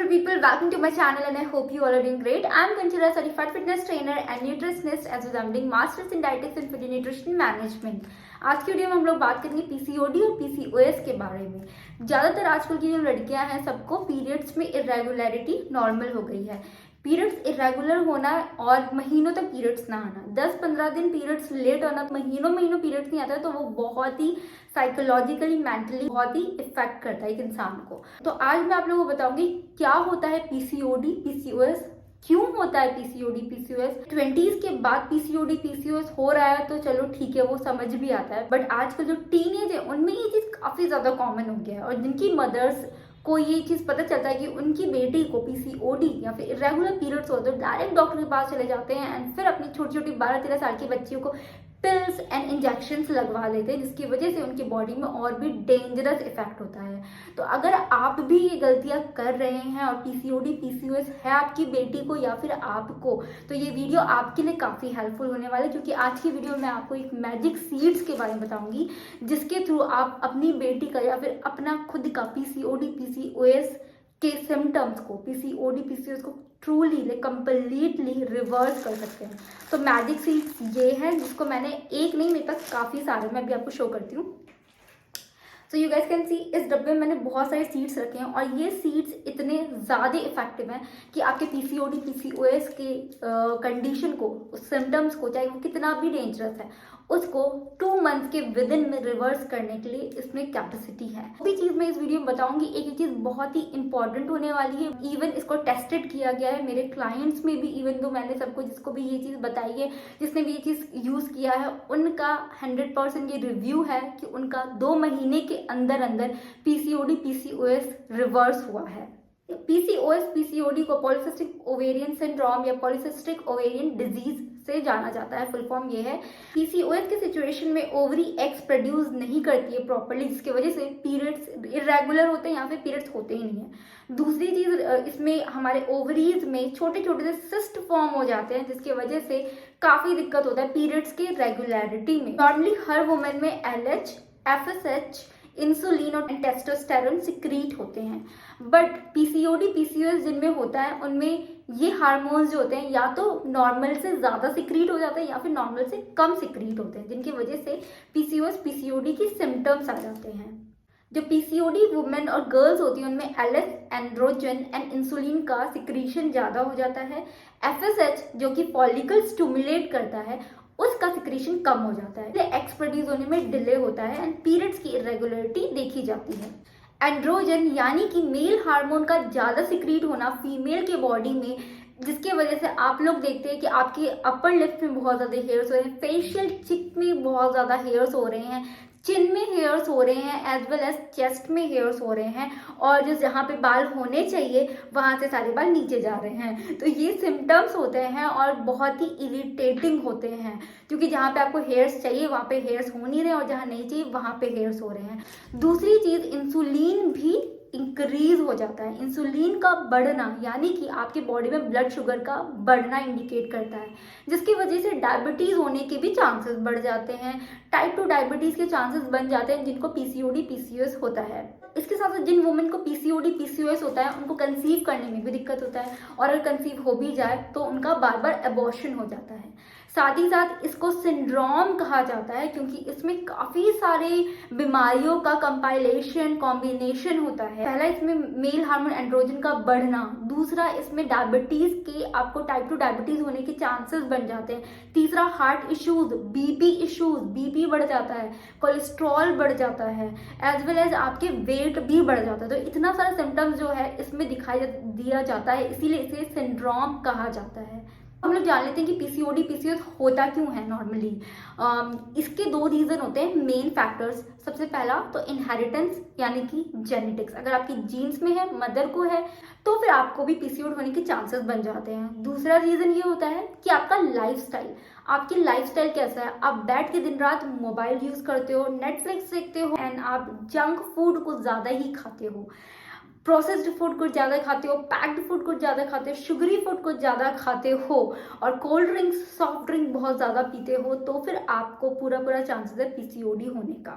beautiful people, welcome to my channel and I hope you all are doing great. I am Kanchana, certified fitness trainer and nutritionist as well as I'm doing masters in dietetics and food nutrition management. आज की video में हम लोग बात करेंगे PCOD और PCOS के बारे में। ज़्यादातर आजकल की जो लड़कियां हैं सबको पीरियड्स में इरेगुलरिटी नॉर्मल हो गई है। पीरियड्स इरेगुलर होना और महीनों तक पीरियड्स ना आना, 10-15 दिन पीरियड्स लेट होना, महीनों पीरियड्स नहीं आता है तो वो बहुत ही साइकोलॉजिकली मेंटली बहुत ही इफेक्ट करता है एक इंसान को। तो आज मैं आप लोगों को बताऊंगी क्या होता है पीसीओडी पीसीओएस, क्यों होता है पीसीओडी पीसीओएस। 20s के बाद पीसीओडी पीसीओएस हो रहा है तो चलो ठीक है, वो समझ भी आता है, बट आजकल जो टीनेज है उनमें ये चीज काफी ज्यादा कॉमन हो गया है। और जिनकी मदर्स को ये चीज पता चलता है कि उनकी बेटी को पीसीओडी या फिर इरेगुलर पीरियड्स हो तो डायरेक्ट डॉक्टर के पास चले जाते हैं एंड फिर अपनी छोटी छोटी 12-13 साल की बच्चियों को पिल्स एंड इंजेक्शंस लगवा देते हैं, जिसकी वजह से उनकी बॉडी में और भी डेंजरस इफेक्ट होता है। तो अगर आप भी ये गलतियां कर रहे हैं और पीसीओडी पीसीओएस है आपकी बेटी को या फिर आपको, तो ये वीडियो आपके लिए काफ़ी हेल्पफुल होने वाला है, क्योंकि आज की वीडियो में आपको एक मैजिक सीड्स के बारे में बताऊंगी जिसके थ्रू आप अपनी बेटी का या फिर अपना खुद का पीसीओडी पीसीओएस के सिम्टम्स को, पीसीओडी पीसीओएस को ट्रूली कंप्लीटली रिवर्स कर सकते हैं। तो मैजिक सीड्स ये है जिसको मैंने एक नहीं, मेरे पास काफ़ी सारे, मैं अभी आपको शो करती हूँ। So you gas can see, इस डब्बे में मैंने बहुत सारे सीड्स रखे हैं और ये सीड्स इतने ज़्यादा इफेक्टिव हैं कि आपके पीसीओडी पीसीओएस के कंडीशन को, सिम्टम्स को, चाहे वो कितना भी डेंजरस है, उसको 2 मंथ के विद इन में रिवर्स करने के लिए इसमें कैपेसिटी है। भी चीज़ मैं इस वीडियो में बताऊंगी, एक चीज़ बहुत ही इंपॉर्टेंट होने वाली है। इवन इसको टेस्टेड किया गया है मेरे क्लाइंट्स में भी, इवन तो मैंने सबको जिसको भी ये चीज़ बताई है, जिसने भी ये चीज़ यूज़ किया है, उनका 100% ये रिव्यू है कि उनका 2 महीने के अंदर अंदर पीसीओडी पीसीओएस रिवर्स हुआ है। पीसीओएस पीसीओडी को पॉलीसिस्टिक ओवेरियन सिंड्रोम या पॉलीसिस्टिक ओवेरियन डिजीज से जाना जाता है। फुल फॉर्म ये है, पीसीओएस के सिचुएशन में ओवरी एग्स प्रोड्यूस नहीं करती है प्रॉपर्ली, जिसकी वजह से पीरियड्स इरेगुलर होते हैं या फिर पीरियड्स होते ही नहीं है। दूसरी चीज, इसमें हमारे ओवरीज में छोटे छोटे से सिस्ट फॉर्म हो जाते हैं, जिसकी वजह से काफी दिक्कत होता है पीरियड्स की रेगुलरिटी में। नॉर्मली हर वुमेन में एलएच, एफएसएच, इंसुलिन और टेस्टोस्टेरोन सिक्रीट होते हैं, बट पीसीओडी पीसीओएस जिनमें होता है उनमें ये हार्मोन्स जो होते हैं या तो नॉर्मल से ज़्यादा सिक्रीट हो जाते हैं या फिर नॉर्मल से कम सिक्रीट होते हैं, जिनकी वजह से पीसीओएस पीसीओडी की सिम्टम्स आ जाते हैं। जो पीसीओडी वुमेन और गर्ल्स होती हैं उनमें एलएच, एंड्रोजन एंड इंसुलिन का सिक्रीशन ज़्यादा हो जाता है। एफएसएच जो कि फॉलिकल स्टिमुलेट करता है, उसका सिक्रीशन कम हो जाता है, एग्स प्रोड्यूस होने में डिले होता है एंड पीरियड्स की इरेगुलरिटी देखी जाती है। एंड्रोजन यानी कि मेल हार्मोन का ज़्यादा सिक्रीट होना फीमेल के बॉडी में, जिसके वजह से आप लोग देखते हैं कि आपके अपर लिप में बहुत ज़्यादा हेयर्स हो रहे हैं, फेशियल चिक में बहुत ज़्यादा हेयर्स हो रहे हैं, चिन में हेयर्स हो रहे हैं, एज वेल एज चेस्ट में हेयर्स हो रहे हैं, और जो जहाँ पे बाल होने चाहिए वहाँ से सारे बाल नीचे जा रहे हैं। तो ये सिम्टम्स होते हैं और बहुत ही इरिटेटिंग होते हैं, क्योंकि जहाँ पे आपको हेयर्स चाहिए वहाँ पे हेयर्स हो नहीं रहे और जहाँ नहीं चाहिए वहाँ पे हेयर्स हो रहे हैं। दूसरी चीज़, इंसुलिन भी इंक्रीज हो जाता है। इंसुलिन का बढ़ना यानी कि आपके बॉडी में ब्लड शुगर का बढ़ना इंडिकेट करता है, जिसकी वजह से डायबिटीज होने के भी चांसेस बढ़ जाते हैं। टाइप 2 डायबिटीज के चांसेस बन जाते हैं जिनको पीसीओडी पीसीओएस होता है। इसके साथ साथ जिन वुमेन को पीसीओडी पीसीओएस होता है उनको कंसीव करने में भी दिक्कत होता है, और अगर कंसीव हो भी जाए तो उनका बार बार एबॉर्शन हो जाता है। साथ ही साथ इसको सिंड्रोम कहा जाता है, क्योंकि इसमें काफ़ी सारे बीमारियों का कंपाइलेशन कॉम्बिनेशन होता है। पहला, इसमें मेल हार्मोन एंड्रोजन का बढ़ना। दूसरा, इसमें डायबिटीज़ के, आपको टाइप 2 डायबिटीज़ होने के चांसेस बन जाते हैं। तीसरा, heart issues, BP issues, BP बढ़ जाता है, कोलेस्ट्रॉल बढ़ जाता है, एज वेल एज आपके वेट भी बढ़ जाता है। तो इतना सारा सिम्टम्स जो है इसमें दिखाई दिया जाता है, इसीलिए इसे सिंड्रोम कहा जाता है। हम लोग जान लेते हैं कि पीसीओडी पीसीओएस होता क्यों है नॉर्मली। इसके 2 रीज़न होते हैं, मेन फैक्टर्स। सबसे पहला तो इनहेरिटेंस यानी कि जेनेटिक्स, अगर आपकी जीन्स में है, मदर को है, तो फिर आपको भी पीसीओडी होने के चांसेस बन जाते हैं। दूसरा रीज़न ये होता है कि आपका लाइफस्टाइल, आपकी लाइफस्टाइल कैसा है। आप बैठ के दिन रात मोबाइल यूज़ करते हो, नेटफ्लिक्स देखते हो एंड आप जंक फूड को ज़्यादा ही खाते हो, प्रोसेस्ड फूड कुछ ज़्यादा खाते हो, पैक्ड फूड कुछ ज़्यादा खाते हो, शुगरी फूड कुछ ज़्यादा खाते हो और कोल्ड ड्रिंक्स, सॉफ्ट ड्रिंक बहुत ज़्यादा पीते हो, तो फिर आपको पूरा चांसेस है पीसीओडी होने का,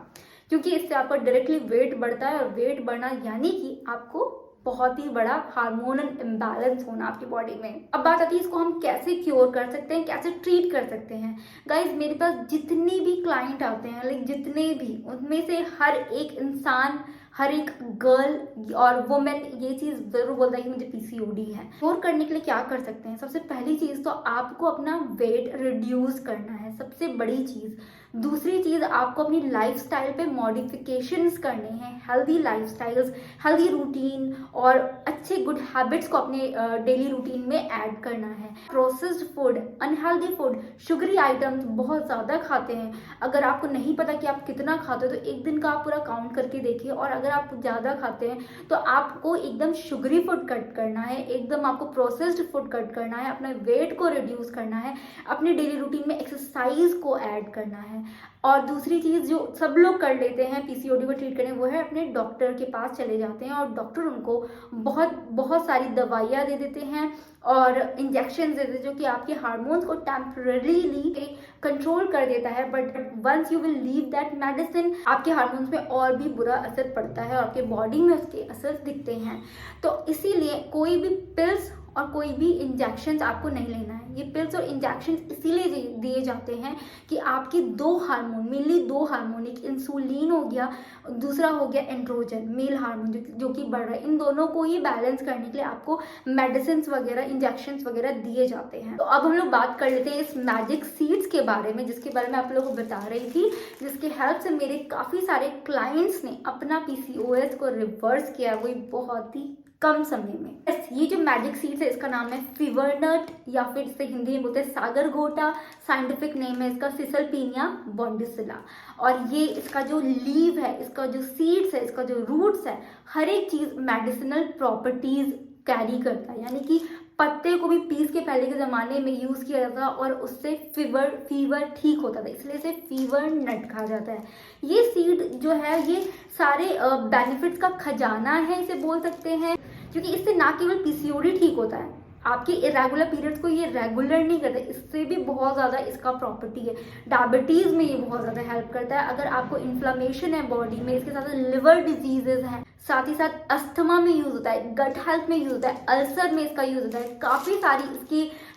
क्योंकि इससे आपका डायरेक्टली वेट बढ़ता है और वेट बढ़ना यानी कि आपको बहुत ही बड़ा हार्मोनल इम्बैलेंस होना आपकी बॉडी में। अब बात आती है इसको हम कैसे क्योर कर सकते हैं, कैसे ट्रीट कर सकते हैं। गाइज मेरे पास जितने भी क्लाइंट आते हैं, लाइक जितने भी, उनमें से हर एक इंसान, हर एक गर्ल और वुमेन ये चीज़ ज़रूर बोलता है कि मुझे पीसीओडी है। क्योर करने के लिए क्या कर सकते हैं? सबसे पहली चीज़ तो आपको अपना वेट रिड्यूस करना है, सबसे बड़ी चीज़। दूसरी चीज़, आपको अपनी लाइफस्टाइल पे मॉडिफिकेशंस करने हैं, हेल्दी लाइफस्टाइल्स, हेल्दी रूटीन और अच्छे गुड हैबिट्स को अपने डेली रूटीन में ऐड करना है। Processed food, unhealthy food, sugary items बहुत ज़्यादा खाते हैं। अगर आपको नहीं पता कि आप कितना खाते हो तो एक दिन का आप पूरा काउंट करके देखिए, और अगर आप ज़्यादा खाते हैं तो आपको एकदम शुगरी फूड कट करना है, एकदम आपको प्रोसेस्ड फूड कट करना है, अपने वेट को रिड्यूस करना है, अपने डेली रूटीन में एक्सरसाइज को ऐड करना है। और दूसरी चीज़ जो सब लोग कर लेते हैं पीसीओडी को ट्रीट करने, वो है अपने डॉक्टर के पास चले जाते हैं और डॉक्टर उनको बहुत बहुत सारी दवाइयाँ दे देते हैं और इंजेक्शन दे देते हैं जो कि आपके हार्मोन्स को टेम्परेरीली कंट्रोल कर देता है। But once you will leave that medicine, आपके हार्मोन्स में और भी बुरा असर पड़ता है और आपके बॉडी में उसके असर दिखते हैं। तो इसीलिए कोई भी पिल्स और कोई भी इंजेक्शंस आपको नहीं लेना है। ये पिल्स और इंजेक्शंस इसीलिए दिए जाते हैं कि आपके दो हार्मोन, मेनली दो हार्मोन, एक इंसुलिन हो गया, दूसरा हो गया एंड्रोजन, मेल हार्मोन जो कि बढ़ रहा है, इन दोनों को ही बैलेंस करने के लिए आपको मेडिसिन वगैरह, इंजेक्शंस वगैरह दिए जाते हैं। तो अब हम लोग बात कर लेते हैं इस मैजिक सीड्स के बारे में, जिसके बारे में आप लोगों को बता रही थी, जिसके हेल्प से मेरे काफ़ी सारे क्लाइंट्स ने अपना पीसीओएस को रिवर्स किया, वही बहुत ही कम समय में। ये जो मैजिक सीड्स है इसका नाम है फीवर नट, या फिर इसे हिंदी में बोलते हैं सागर गोटा। साइंटिफिक नेम है इसका सिसलपिनिया बॉन्डिसिला। और ये इसका जो लीव है, इसका जो सीड्स है, इसका जो रूट्स है, हर एक चीज़ मेडिसिनल प्रॉपर्टीज कैरी करता है। यानी कि पत्ते को भी पीस के पहले के ज़माने में यूज़ किया जाता और उससे फीवर ठीक होता था, इसलिए इसे फीवर नट कहा जाता है। ये सीड जो है ये सारे बेनिफिट्स का खजाना है इसे बोल सकते हैं, क्योंकि इससे ना केवल पीसीओडी ठीक होता है, आपके इरेगुलर पीरियड्स को ये रेगुलर नहीं करता, इससे भी बहुत ज़्यादा इसका प्रॉपर्टी है। डायबिटीज़ में ये बहुत ज़्यादा हेल्प करता है। अगर आपको इन्फ्लामेशन है बॉडी में, इसके साथ लिवर डिजीजेज हैं, साथ ही साथ अस्थमा में यूज़ होता है, गट हेल्थ में यूज़ होता है, अल्सर में इसका यूज़ होता है।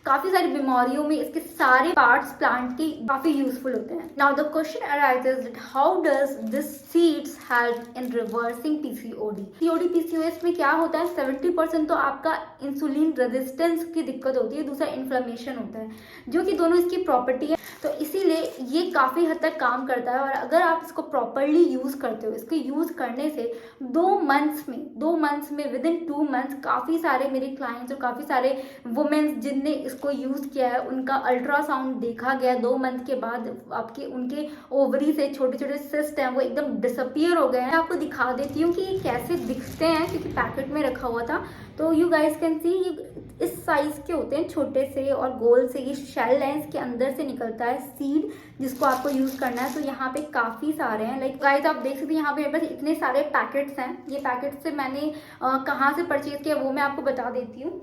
काफ़ी सारी बीमारियों में इसके सारे पार्ट्स प्लांट के काफ़ी यूजफुल होते हैं। Now the question arises that how does this seeds help in reversing PCOD. PCOS में क्या होता है, 70% तो आपका इंसुलिन रेजिस्टेंस की दिक्कत होती है, दूसरा इन्फ्लेमेशन होता है, जो कि दोनों इसकी प्रॉपर्टी है। तो इसीलिए ये काफ़ी हद तक काम करता है। और अगर आप इसको प्रॉपरली यूज़ करते हो, इसके यूज़ करने से 2 मंथ्स में विद इन 2 मंथ्स काफ़ी सारे मेरे क्लाइंट्स और काफ़ी सारे वुमेन्स जिनने इसको यूज़ किया है, उनका अल्ट्रासाउंड देखा गया 2 मंथ के बाद, उनके ओवरी से छोटे छोटे सिस्ट हैं वो एकदम डिसअपियर हो गए हैं। मैं आपको दिखा देती हूँ कि ये कैसे दिखते हैं, क्योंकि पैकेट में रखा हुआ था। तो यू गाइस कैन सी, इस साइज़ के होते हैं, छोटे से और गोल से। ये शेल है, इसके अंदर से निकलता है सीड, जिसको आपको यूज़ करना है। तो यहाँ पे काफ़ी सारे हैं, लाइक गाइस आप देख सकते हैं यहाँ पे मेरे पास इतने सारे पैकेट्स हैं। ये पैकेट्स से मैंने कहाँ से परचेज़ किया वो मैं आपको बता देती हूँ।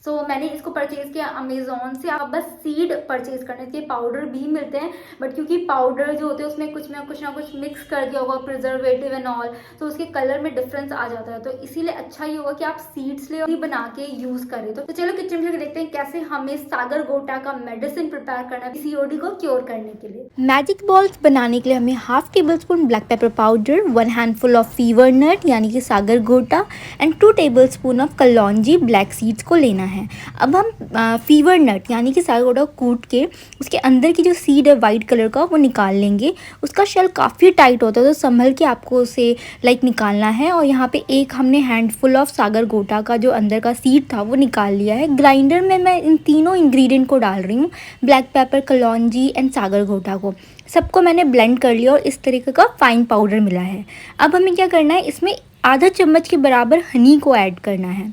सो मैंने इसको परचेज़ किया अमेज़ॉन से। आप बस सीड परचेज़ करने के, पाउडर भी मिलते हैं, बट क्योंकि पाउडर जो होते हैं उसमें कुछ ना कुछ मिक्स कर दिया होगा, प्रिजर्वेटिव एंड ऑल, तो उसके कलर में डिफरेंस आ जाता है। तो इसीलिए अच्छा ही होगा कि आप सीड्स ले और बना के यूज़ करें। तो चलो किचन में देखते हैं कैसे हमें सागर गोटा का मेडिसिन प्रिपेयर करना है पीसीओडी को क्योर करने के लिए। मैजिक बॉल्स बनाने के लिए हमें half table spoon black pepper powder, 1 handful of fever nut यानी कि सागर गोटा एंड 2 टेबल स्पून ऑफ कलौंजी ब्लैक सीड्स को लेना है। अब हम फीवर नट यानी कि सागर गोटा कूट के उसके अंदर की जो सीड है वाइट कलर का वो निकाल लेंगे। उसका शेल काफ़ी टाइट होता है, तो संभल के आपको उसे निकालना है। और यहाँ पे एक हमने हैंडफुल ऑफ सागर गोटा का जो अंदर का सीड था वो निकाल लिया है। ग्राइंडर में मैं इन तीनों इंग्रेडिएंट को डाल रही हूँ, ब्लैक पेपर, कलौंजी एंड सागर गोटा को। सबको मैंने ब्लेंड कर लिया और इस तरीके का फाइन पाउडर मिला है। अब हमें क्या करना है, इसमें आधा चम्मच के बराबर हनी को ऐड करना है।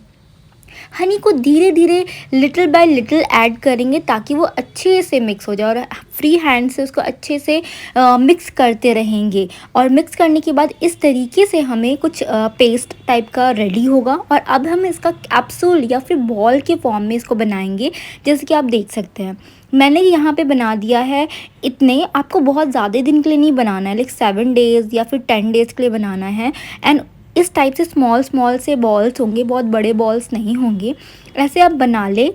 हनी को धीरे धीरे लिटिल बाय लिटिल ऐड करेंगे ताकि वो अच्छे से मिक्स हो जाए, और फ्री हैंड से उसको अच्छे से मिक्स करते रहेंगे। और मिक्स करने के बाद इस तरीके से हमें कुछ पेस्ट टाइप का रेडी होगा। और अब हम इसका कैप्सूल या फिर बॉल के फॉर्म में इसको बनाएंगे, जैसे कि आप देख सकते हैं मैंने यहाँ पे बना दिया है। इतने आपको बहुत ज़्यादा दिन के लिए नहीं बनाना है, लाइक 7 डेज़ या फिर 10 डेज़ के लिए बनाना है। एंड इस टाइप से स्मॉल स्मॉल से बॉल्स होंगे, बहुत बड़े बॉल्स नहीं होंगे। ऐसे आप बना लें।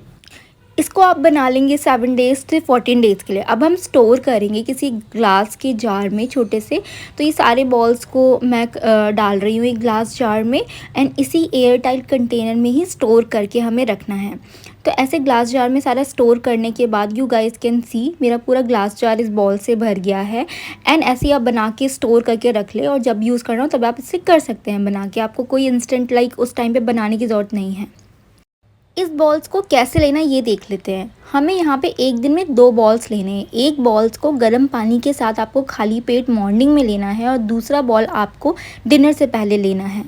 इसको आप बना लेंगे 7 डेज़ से 14 डेज़ के लिए। अब हम स्टोर करेंगे किसी ग्लास के जार में छोटे से। तो ये सारे बॉल्स को मैं डाल रही हूँ एक ग्लास जार में, एंड इसी एयर टाइट कंटेनर में ही स्टोर करके हमें रखना है। तो ऐसे ग्लास जार में सारा स्टोर करने के बाद यू गाइस कैन सी मेरा पूरा ग्लास जार इस बॉल से भर गया है। एंड ऐसे ही आप बना के स्टोर करके रख ले, और जब यूज़ करना हो तब आप इससे कर सकते हैं बना के। आपको कोई इंस्टेंट लाइक उस टाइम पे बनाने की ज़रूरत नहीं है। इस बॉल्स को कैसे लेना है ये देख लेते हैं। हमें यहाँ पे एक दिन में 2 बॉल्स लेने हैं। एक बॉल्स को गर्म पानी के साथ आपको खाली पेट मॉर्निंग में लेना है, और दूसरा बॉल आपको डिनर से पहले लेना है।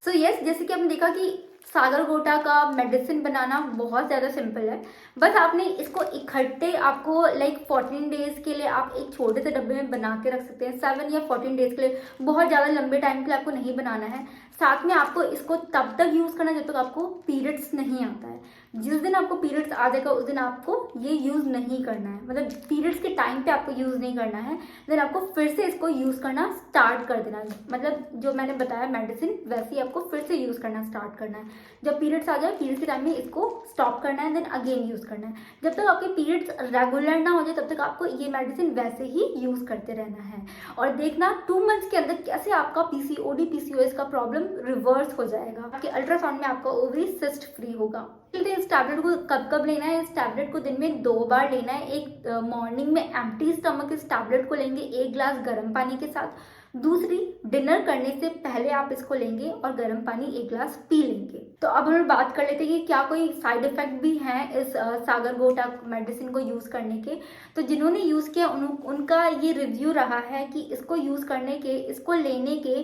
सो यस, जैसे कि हमने देखा कि सागर गोटा का मेडिसिन बनाना बहुत ज़्यादा सिंपल है। बस आपने इसको इकट्ठे आपको लाइक 14 डेज़ के लिए आप एक छोटे से डब्बे में बना के रख सकते हैं। 7 या 14 डेज़ के लिए, बहुत ज़्यादा लंबे टाइम के लिए आपको नहीं बनाना है। साथ में आपको इसको तब तक यूज़ करना है जब तक आपको पीरियड्स नहीं आता है। जिस दिन आपको पीरियड्स आ जाएगा उस दिन आपको ये यूज़ नहीं करना है, मतलब पीरियड्स के टाइम पे आपको यूज़ नहीं करना है। देन आपको फिर से इसको यूज़ करना स्टार्ट कर देना है। मतलब जो मैंने बताया मेडिसिन वैसे ही आपको फिर से यूज़ करना स्टार्ट करना है। जब पीरियड्स आ जाए पीरियड्स के टाइम में इसको स्टॉप करना है, देन अगेन यूज़ करना है। जब तक आपके पीरियड्स रेगुलर ना हो जाए तब तक आपको ये मेडिसिन वैसे ही यूज़ करते रहना है। और देखना 2 मंथ्स के अंदर कैसे आपका पीसीओडी पीसीओएस का प्रॉब्लम रिवर्स हो जाएगा। आपके अल्ट्रासाउंड में आपका ओवरी सिस्ट फ्री होगा। इस टैबलेट को कब कब लेना है? इस टैबलेट को दिन में 2 बार लेना है। एक मॉर्निंग में एम्प्टी स्टमक इस टैबलेट को लेंगे 1 ग्लास गर्म पानी के साथ। दूसरी, डिनर करने से पहले आप इसको लेंगे और गर्म पानी 1 ग्लास पी लेंगे। तो अब हम बात कर लेते हैं कि क्या कोई साइड इफेक्ट भी हैं इस सागर गोटा मेडिसिन को यूज़ करने के। तो जिन्होंने यूज़ किया उनका ये रिव्यू रहा है कि इसको यूज़ करने के, इसको लेने के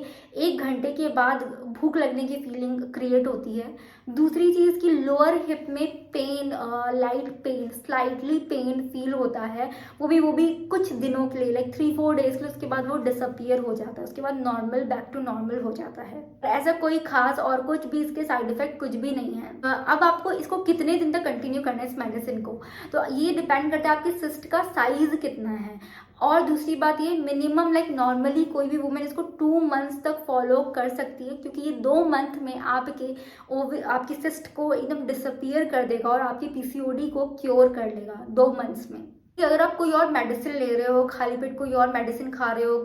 1 घंटे के बाद भूख लगने की फीलिंग क्रिएट होती है। दूसरी चीज़ कि लोअर हिप में pain, light pain, slightly pain feel होता है, वो भी कुछ दिनों के लिए, लाइक 3-4 डेज के लिए। उसके बाद वो डिसअपियर हो जाता है, उसके बाद नॉर्मल, बैक टू नॉर्मल हो जाता है। ऐसा कोई खास और कुछ भी इसके साइड इफेक्ट कुछ भी नहीं है। अब आपको इसको कितने दिन तक कंटिन्यू करना है इस मेडिसिन को, तो ये डिपेंड करता है आपकी सिस्ट का साइज कितना है। और दूसरी बात ये, मिनिमम लाइक नॉर्मली कोई भी वुमेन इसको 2 मंथ्स तक फॉलो कर सकती है, क्योंकि ये 2 मंथ में आपकी सिस्ट को एकदम डिसअपियर कर देगा और आपकी पीसीओडी को क्योर कर लेगा 2 मंथ्स में। अगर आप कोई और मेडिसिन ले रहे हो, खाली पेट कोई और मेडिसिन खा रहे हो,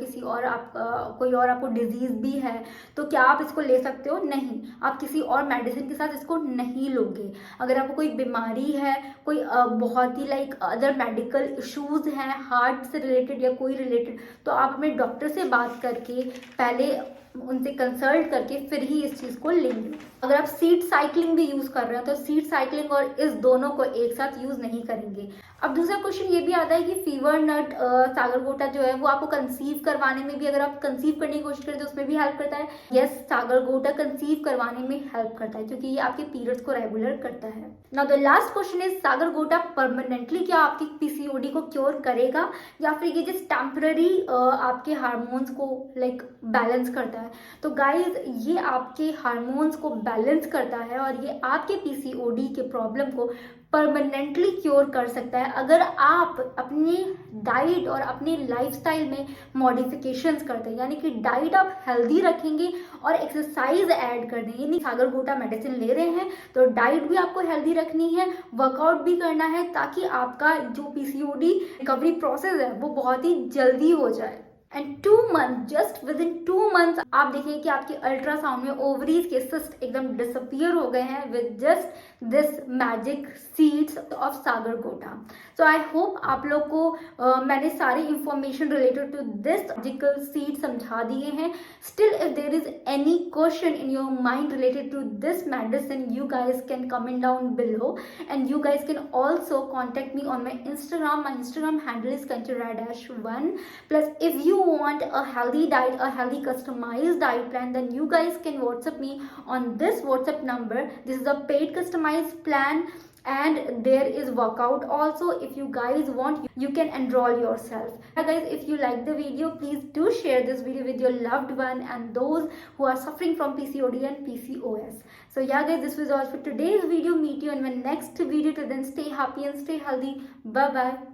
कोई और आपको डिजीज भी है, तो क्या आप इसको ले सकते हो? नहीं, आप किसी और मेडिसिन के साथ इसको नहीं लोगे। अगर आपको कोई बीमारी है, कोई बहुत ही लाइक अदर मेडिकल इश्यूज हैं, हार्ट से रिलेटेड या कोई रिलेटेड, तो आप अपने डॉक्टर से बात करके, पहले उनसे कंसल्ट करके फिर ही इस चीज़ को लेंगे। अगर आप सीड साइक्लिंग भी यूज़ कर रहे हो तो सीड साइक्लिंग और इस दोनों को एक साथ यूज़ नहीं करेंगे। अब दूसरा क्वेश्चन ये भी आता है कि फीवर नट सागर गोटा जो है वो आपको कंसीव करवाने में भी, अगर आप कंसीव करने की कोशिश करें तो उसमें भी हेल्प करता है। यस, सागर गोटा कंसीव करवाने में हेल्प करता है, क्योंकि ये आपके पीरियड्स को रेगुलर करता है। Now the last question is, सागर गोटा परमानेंटली क्या आपकी पीसीओडी को क्योर करेगा, या फिर ये जस्ट टेम्पररी आपके हार्मोन्स को लाइक बैलेंस करता है? तो गाइज, ये आपके हार्मोन्स को बैलेंस करता है और ये आपके पीसीओडी के प्रॉब्लम को परमानेंटली क्योर कर सकता है, अगर आप अपनी डाइट और अपनी लाइफस्टाइल में मॉडिफिकेशंस करते हैं। यानी कि डाइट आप हेल्दी रखेंगे और एक्सरसाइज ऐड कर देंगे। यानी सागर गोटा मेडिसिन ले रहे हैं तो डाइट भी आपको हेल्दी रखनी है, वर्कआउट भी करना है, ताकि आपका जो पीसीओडी रिकवरी प्रोसेस है वो बहुत ही जल्दी हो जाए। And 2 month, just with in 2 month आप देखेंगे कि आपके अल्ट्रासाउंड में ओवरीज के सिस्ट एकदम डिसअपियर हो गए हैं with just this magic seeds of सागर गोटा। सो आई होप आप लोग को मैंने सारी information related to this magical seed समझा दिए हैं। Still if there is any question in your mind related to this medicine, you guys can comment down below, and you guys can also contact me on my Instagram. My Instagram handle is kanchara-1. Plus, if you want a healthy diet, a healthy customized diet plan, then you guys can WhatsApp me on this WhatsApp number. This is a paid customized plan, and there is workout also. If you guys want, you can enroll yourself. Guys, if you like the video, please do share this video with your loved one and those who are suffering from PCOD and PCOS. So yeah guys, this was all for today's video. Meet you in my next video. Till then, stay happy and stay healthy. Bye bye.